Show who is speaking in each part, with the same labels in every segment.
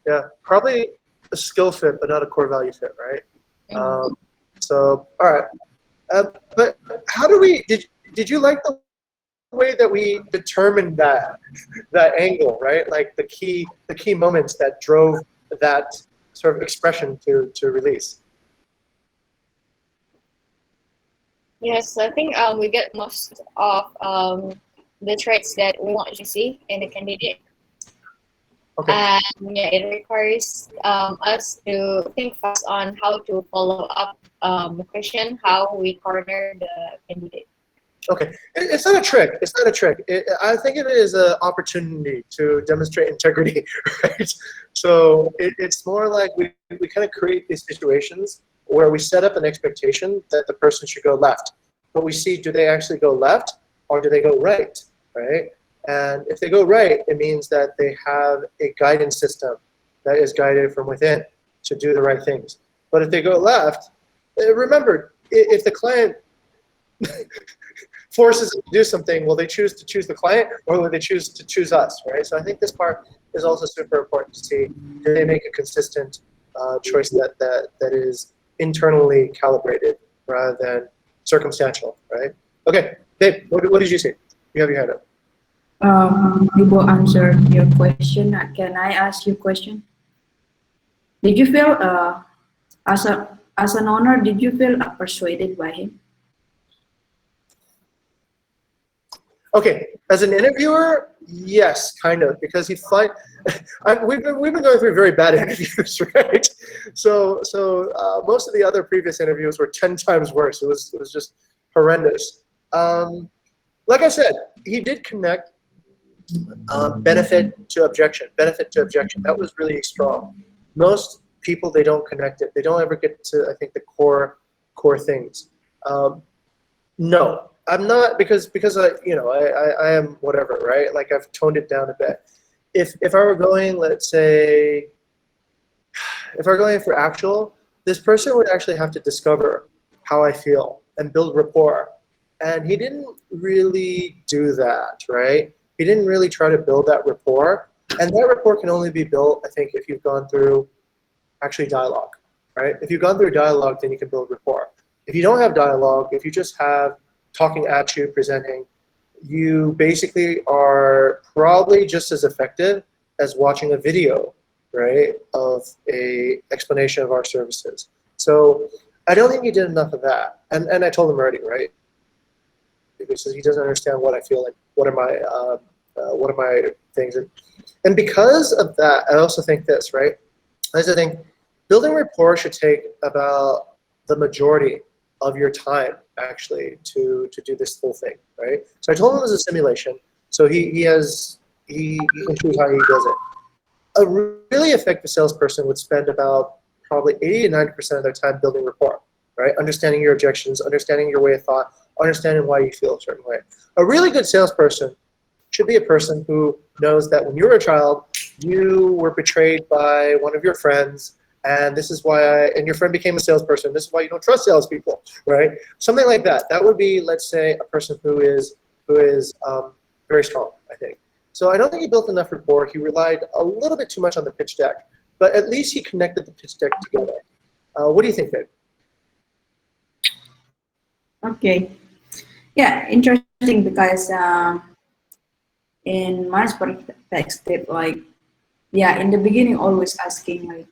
Speaker 1: Yeah, probably a skill fit, but not a core value fit, right? So, all right. But how do we? Did you like the way that we determined that angle, right? Like the key moments that drove that sort of expression to release.
Speaker 2: Yes, I think we get most of the traits that we want to see in a candidate.
Speaker 1: Okay.
Speaker 2: And yeah, it requires us to think fast on how to follow up the question, how we corner the candidate.
Speaker 1: Okay, it's not a trick. It's not a trick. I think it is an opportunity to demonstrate integrity, right? So it's more like we kind of create these situations where we set up an expectation that the person should go left, but we see, do they actually go left or do they go right, right? And if they go right, it means that they have a guidance system that is guided from within to do the right things. But if they go left, remember, if the client forces them to do something, will they choose to choose the client or will they choose to choose us, right? So I think this part is also super important to see. Do they make a consistent choice that is internally calibrated rather than circumstantial, right? Okay, Dave, what did you say? You have your hand up.
Speaker 3: People answered your question. Can I ask you a question? Did you feel, as an owner, did you feel persuaded by him?
Speaker 1: Okay, as an interviewer, yes, kind of, because we've been going through very bad interviews, right? So most of the other previous interviews were 10 times worse. It was just horrendous. Like I said, he did connect benefit to objection. That was really strong. Most people, they don't connect it. They don't ever get to, I think, the core things. No, I'm not, because I am whatever, right? Like I've toned it down a bit. If I were going, let's say, if I were going for actual, this person would actually have to discover how I feel and build rapport. And he didn't really do that, right? He didn't really try to build that rapport. And that rapport can only be built, I think, if you've gone through actually dialogue, right? If you've gone through dialogue, then you can build rapport. If you don't have dialogue, if you just have talking at you, presenting, you basically are probably just as effective as watching a video, right, of a explanation of our services. So I don't think he did enough of that. And I told him already, right? Because he doesn't understand what I feel like. What are my things? And because of that, I also think this, right? I also think building rapport should take about the majority of your time actually to do this whole thing, right? So I told him it was a simulation. So he can choose how he does it. A really effective salesperson would spend about probably 80 to 90% of their time building rapport, right? Understanding your objections, understanding your way of thought, understanding why you feel a certain way. A really good salesperson should be a person who knows that when you were a child, you were betrayed by one of your friends, and this is why, and your friend became a salesperson. This is why you don't trust salespeople, right? Something like that. That would be, let's say, a person who is very strong, I think. So I don't think he built enough rapport. He relied a little bit too much on the pitch deck, but at least he connected the pitch deck together. What do you think, Dave?
Speaker 3: Okay. Yeah, interesting, because in my perspective, like, yeah, in the beginning, always asking like,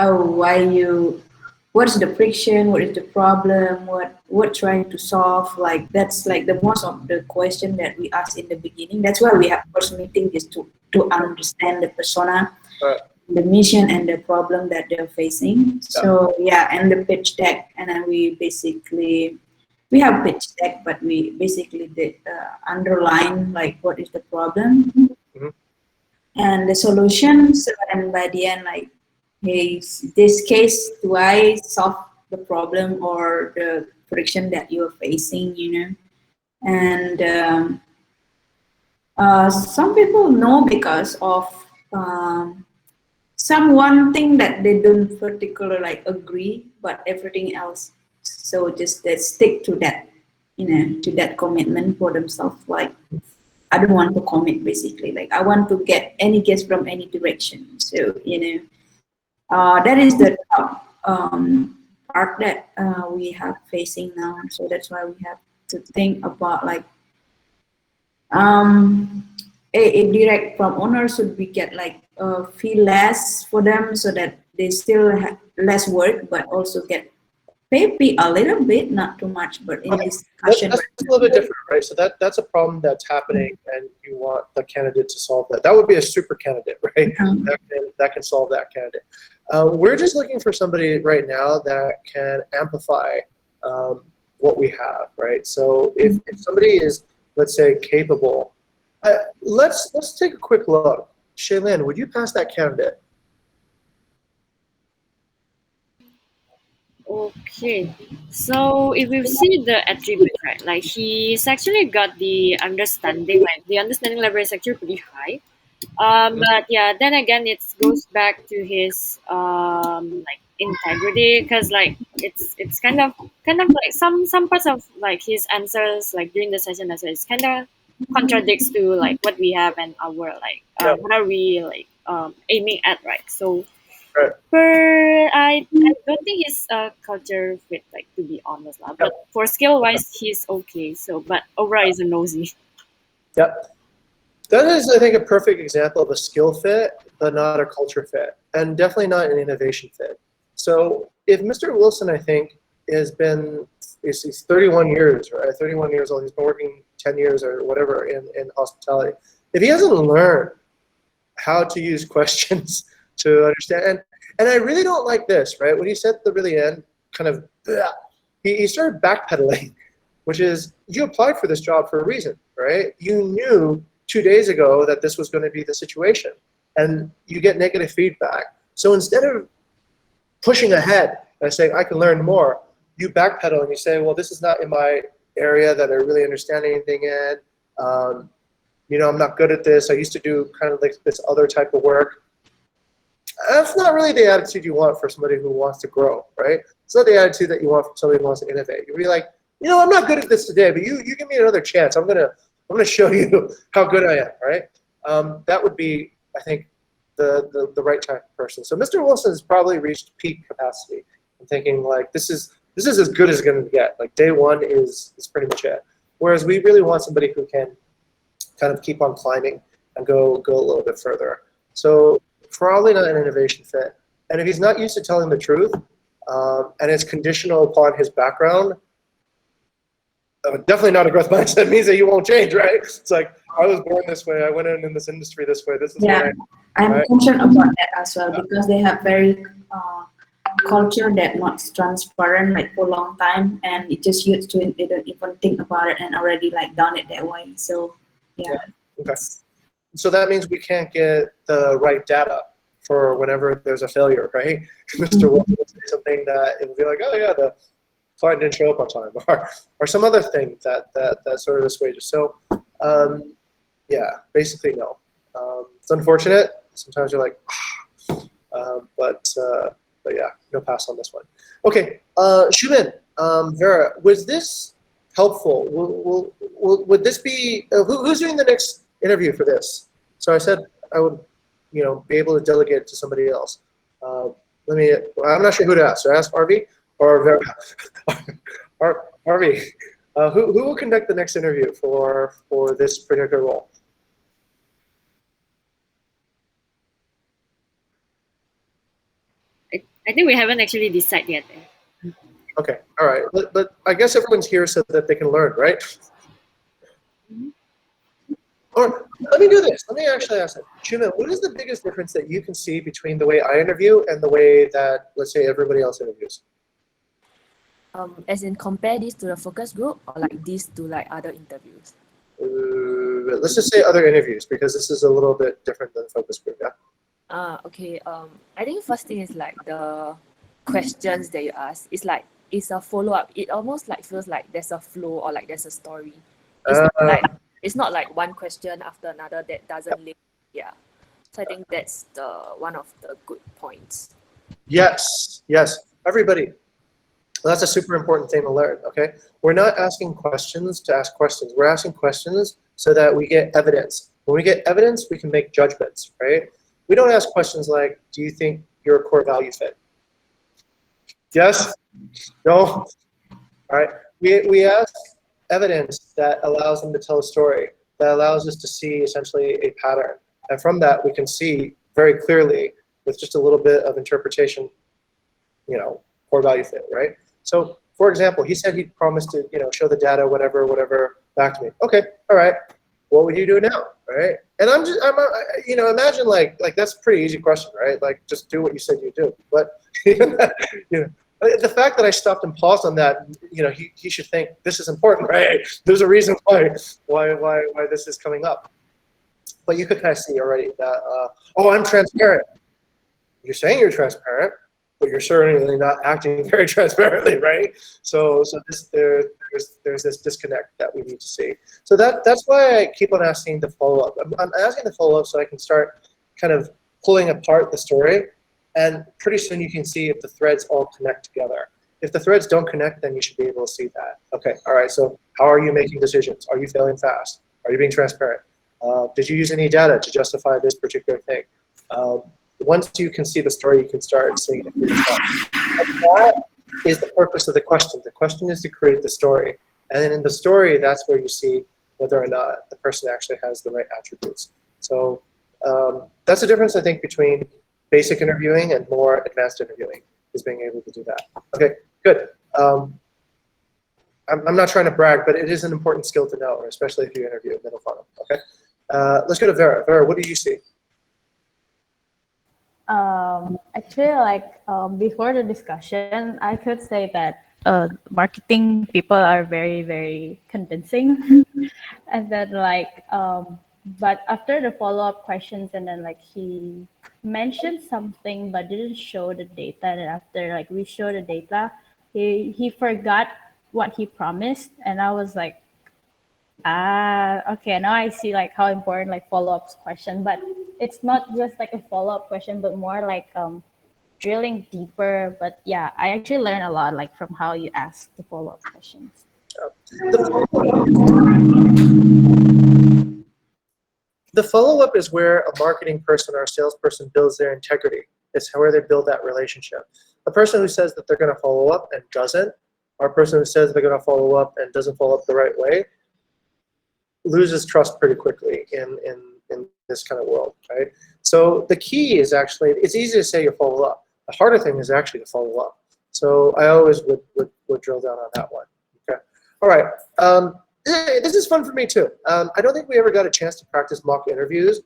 Speaker 3: oh, what's the friction? What is the problem? What trying to solve? Like, that's like the most of the question that we ask in the beginning. That's why we have first meeting, is to understand the persona, the mission, and the problem that they're facing. So yeah, and the pitch deck, and then we have pitch deck, but we basically did underline like what is the problem and the solutions, and by the end, like, hey, this case, do I solve the problem or the friction that you're facing, And some people know because of some one thing that they don't particularly like agree, but everything else. So just they stick to that, to that commitment for themselves. Like, I don't want to commit basically. Like I want to get any guess from any direction. So that is the top part that we have facing now. So that's why we have to think about like a direct from owner should we get like fee less for them so that they still have less work but also get maybe a little bit, not too much, but in discussion.
Speaker 1: That's a little bit different, right? So that's a problem that's happening, and you want the candidate to solve that. That would be a super candidate, right? That can solve that candidate. We're just looking for somebody right now that can amplify what we have, right? So if somebody is, let's say, capable, let's take a quick look. Shaylin, would you pass that candidate?
Speaker 4: Okay, so if we see the attribute, right, like he's actually got the understanding, like the understanding level is actually pretty high. But yeah, then again, it goes back to his like integrity, because like it's kind of like some parts of like his answers like during the session as well, it's kind of contradicts to like what we have and our like what are we like aiming at, right? So
Speaker 1: Right.
Speaker 4: I don't think he's a culture fit, like to be honest lah. But for skill wise, he's okay. So but overall, he's a nosy.
Speaker 1: Yep. That is, I think, a perfect example of a skill fit, but not a culture fit, and definitely not an innovation fit. So if Mr. Wilson, I think, he's 31 years, right? 31 years old. He's been working 10 years or whatever in hospitality. If he hasn't learned how to use questions to understand, and I really don't like this, right? When he said at the really end, kind of, he started backpedaling, which is, you applied for this job for a reason, right? You knew 2 days ago that this was going to be the situation, and you get negative feedback. So instead of pushing ahead and saying, I can learn more, you backpedal and you say, well, this is not in my area that I really understand anything in. I'm not good at this. I used to do kind of like this other type of work. That's not really the attitude you want for somebody who wants to grow, right? It's not the attitude that you want from somebody who wants to innovate. You'd be like, I'm not good at this today, but you give me another chance. I'm gonna show you how good I am, right? That would be, I think, the right type of person. So Mr. Wilson has probably reached peak capacity. I'm thinking like this is as good as it's going to get. Like day one is pretty much it. Whereas we really want somebody who can kind of keep on climbing and go a little bit further. So probably not an innovation fit. And if he's not used to telling the truth, and it's conditional upon his background, definitely not a growth mindset. It means that you won't change, right? It's like, I was born this way. I went in this industry this way. This is
Speaker 3: I'm concerned about that as well because they have very culture that not transparent like for a long time, and it just used to it. They don't even think about it and already like done it that way. So
Speaker 1: Okay. So that means we can't get the right data for whenever there's a failure, right? Mr. Wilson will say something that it will be like, oh yeah, the client didn't show up on time, or some other thing that sort of assuages. So basically no. It's unfortunate. Sometimes you're like, but yeah, no pass on this one. Okay, Shumin, Vera, was this helpful? Would this be who's doing the next interview for this? So I said I would, be able to delegate it to somebody else. I'm not sure who to ask. So ask RV or Vera. RV, who will conduct the next interview for this particular role?
Speaker 4: I think we haven't actually decided yet.
Speaker 1: Okay, all right, but I guess everyone's here so that they can learn, right? Or let me do this. Let me actually ask it. Shumin, what is the biggest difference that you can see between the way I interview and the way that, let's say, everybody else interviews?
Speaker 5: As in compare this to the focus group or like this to like other interviews?
Speaker 1: Let's just say other interviews because this is a little bit different than focus group, yeah?
Speaker 5: Okay. I think first thing is like the questions that you ask. It's like it's a follow up. It almost like feels like there's a flow or like there's a story. It's not like one question after another that doesn't link. Yeah. So I think that's one of the good points.
Speaker 1: Yes. Everybody, that's a super important thing to learn, okay? We're not asking questions to ask questions. We're asking questions so that we get evidence. When we get evidence, we can make judgments, right? We don't ask questions like, do you think you're a core value fit? Yes? No? All right. We ask evidence that allows them to tell a story, that allows us to see essentially a pattern. And from that, we can see very clearly with just a little bit of interpretation, core value fit, right? So, for example, he said he promised to, show the data, whatever, back to me. Okay, all right. What would you do now, right? And imagine like that's a pretty easy question, right? Like just do what you said you do. But the fact that I stopped and paused on that, he should think this is important, right? There's a reason why this is coming up. But you could kind of see already that, I'm transparent. You're saying you're transparent, but you're certainly not acting very transparently, right? So there's this disconnect that we need to see. So that's why I keep on asking the follow-up. I'm asking the follow-up so I can start kind of pulling apart the story, and pretty soon you can see if the threads all connect together. If the threads don't connect, then you should be able to see that. Okay, all right, so how are you making decisions? Are you failing fast? Are you being transparent? Did you use any data to justify this particular thing? Once you can see the story, you can start seeing it for yourself. And that is the purpose of the question. The question is to create the story. And then in the story, that's where you see whether or not the person actually has the right attributes. So that's the difference, I think, between basic interviewing and more advanced interviewing, is being able to do that. Okay, good. I'm not trying to brag, but it is an important skill to know, especially if you interview a middle funnel. Okay, let's go to Vera. Vera, what do you see?
Speaker 6: Actually, before the discussion, I could say that marketing people are very, very convincing. And then but after the follow-up questions, and then he mentioned something but didn't show the data. And after we show the data, he forgot what he promised, and I was like, okay, now I see how important follow-up question, but it's not just a follow-up question, but more drilling deeper. But yeah, I actually learned a lot from how you ask the follow-up questions.
Speaker 1: The follow-up is where a marketing person or a salesperson builds their integrity. It's where they build that relationship. A person who says that they're going to follow up and doesn't, or a person who says they're going to follow up and doesn't follow up the right way, loses trust pretty quickly in this kind of world, right? So the key is actually, it's easy to say you follow up. The harder thing is actually to follow up. So I always would drill down on that one. Okay. All right. This is fun for me too. I don't think we ever got a chance to practice mock interviews,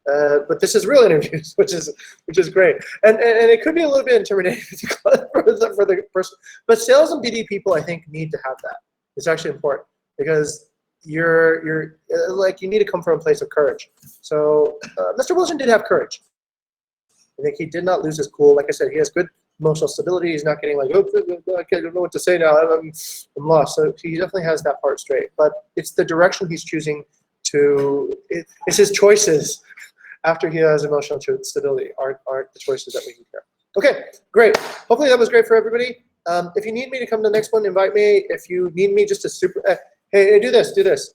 Speaker 1: but this is real interviews, which is great. And it could be a little bit intimidating for the person. But sales and BD people, I think, need to have that. It's actually important because you need to come from a place of courage. So Mr. Wilson did have courage. I think he did not lose his cool. Like I said, he has good emotional stability. He's not getting I don't know what to say now. I'm lost. So he definitely has that part straight. But it's the direction he's choosing to. It's his choices after he has emotional stability aren't the choices that we need here. Okay, great. Hopefully that was great for everybody. If you need me to come to the next one, invite me. If you need me just to hey, do this.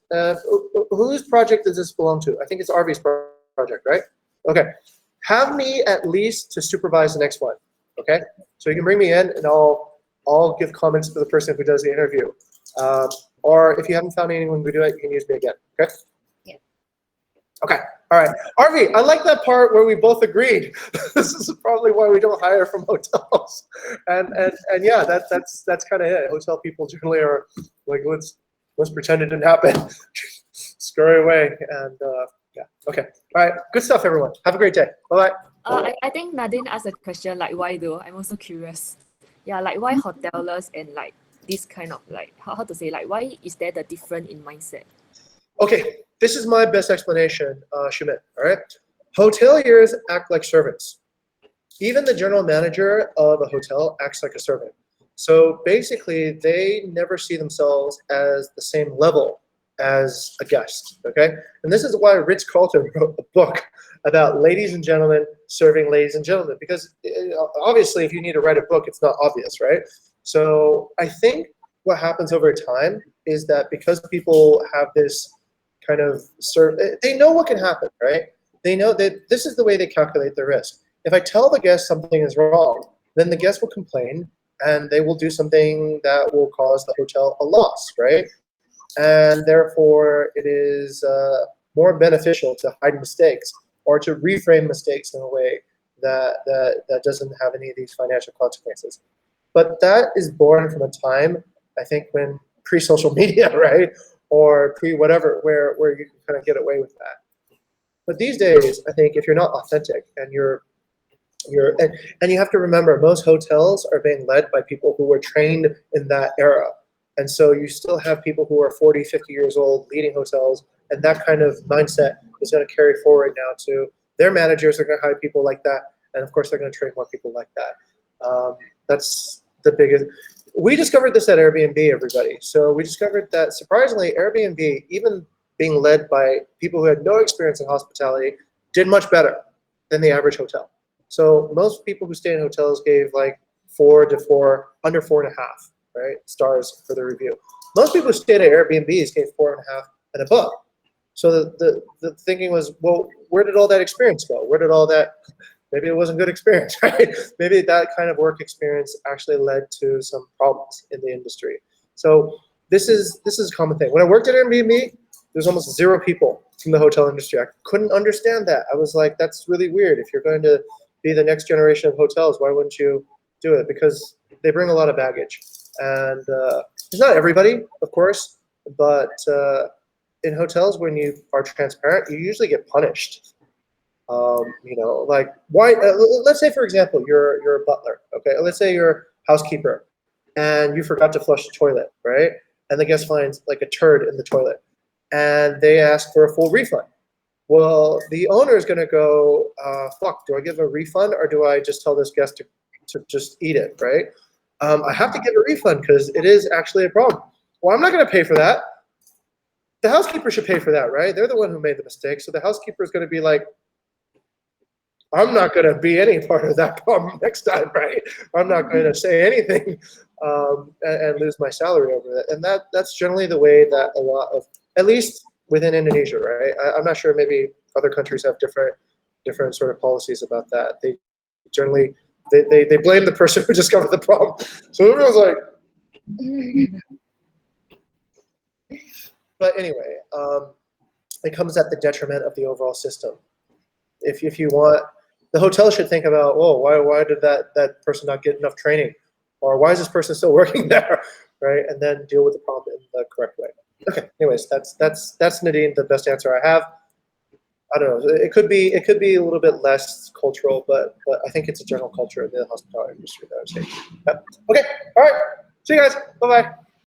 Speaker 1: Whose project does this belong to? I think it's Arvi's project, right? Okay. Have me at least to supervise the next one. Okay. So you can bring me in, and I'll give comments to the person who does the interview. Or if you haven't found anyone who do it, you can use me again. Okay.
Speaker 2: Yeah.
Speaker 1: Okay. All right. Arvi, I like that part where we both agreed. This is probably why we don't hire from hotels. And yeah, that's kind of it. Hotel people generally are like, let's pretend it didn't happen. Scurry away, and yeah. Okay. All right. Good stuff, everyone. Have a great day. Bye-bye.
Speaker 5: I think Nadine asked a question why though? I'm also curious. Yeah, why hotelers and this kind of how to say why is there the difference in mindset?
Speaker 1: Okay. This is my best explanation, Shumit. All right. Hoteliers act like servants. Even the general manager of a hotel acts like a servant. So basically, they never see themselves as the same level as a guest, okay? And this is why Ritz-Carlton wrote a book about ladies and gentlemen serving ladies and gentlemen, because obviously if you need to write a book, it's not obvious, right? So I think what happens over time is that because people have this kind of serve. They know what can happen, right? They know that this is the way they calculate the risk. If I tell the guest something is wrong, then the guest will complain and they will do something that will cause the hotel a loss, right? And therefore, it is more beneficial to hide mistakes or to reframe mistakes in a way that doesn't have any of these financial consequences. But that is born from a time, I think, when pre-social media, right, or pre-whatever, where you can kind of get away with that. But these days, I think if you're not authentic and and you have to remember, most hotels are being led by people who were trained in that era. And so you still have people who are 40, 50 years old leading hotels, and that kind of mindset is going to carry forward now to their managers are going to hire people like that, and of course they're going to train more people like that. That's the biggest. We discovered this at Airbnb, everybody. So we discovered that surprisingly, Airbnb, even being led by people who had no experience in hospitality, did much better than the average hotel. So most people who stay in hotels gave like 4 to 4, under 4.5, right, stars for the review. Most people who stayed at Airbnbs gave 4.5 and above. So the thinking was, well, where did all that experience go? Where did all that? Maybe it wasn't good experience, right? Maybe that kind of work experience actually led to some problems in the industry. So this is a common thing. When I worked at Airbnb, there's almost 0 people from the hotel industry. I couldn't understand that. I was like, that's really weird. If you're going to be the next generation of hotels, why wouldn't you do it? Because they bring a lot of baggage. And it's not everybody, of course, but in hotels, when you are transparent, you usually get punished. You know, like why? Let's say, for example, you're a butler. Okay, let's say you're a housekeeper, and you forgot to flush the toilet, right? And the guest finds like a turd in the toilet, and they ask for a full refund. Well, the owner is going to go, fuck, do I give a refund or do I just tell this guest to just eat it, right? I have to give a refund because it is actually a problem. Well, I'm not going to pay for that. The housekeeper should pay for that, right? They're the one who made the mistake. So the housekeeper is going to be like, I'm not going to be any part of that problem next time, right? I'm not going to say anything and lose my salary over it. And that's generally the way that a lot of, at least within Indonesia, right? I'm not sure, maybe other countries have different sort of policies about that. They generally, they blame the person who discovered the problem. So everyone's like, but anyway, it comes at the detriment of the overall system. If you want, the hotel should think about, oh, why did that person not get enough training? Or why is this person still working there, right? And then deal with the problem in the correct way. Okay, anyways, that's Nadine, the best answer I have. I don't know, it could be a little bit less cultural, but I think it's a general culture in the hospitality industry that I would say. Yep. Okay, all right, see you guys, bye-bye.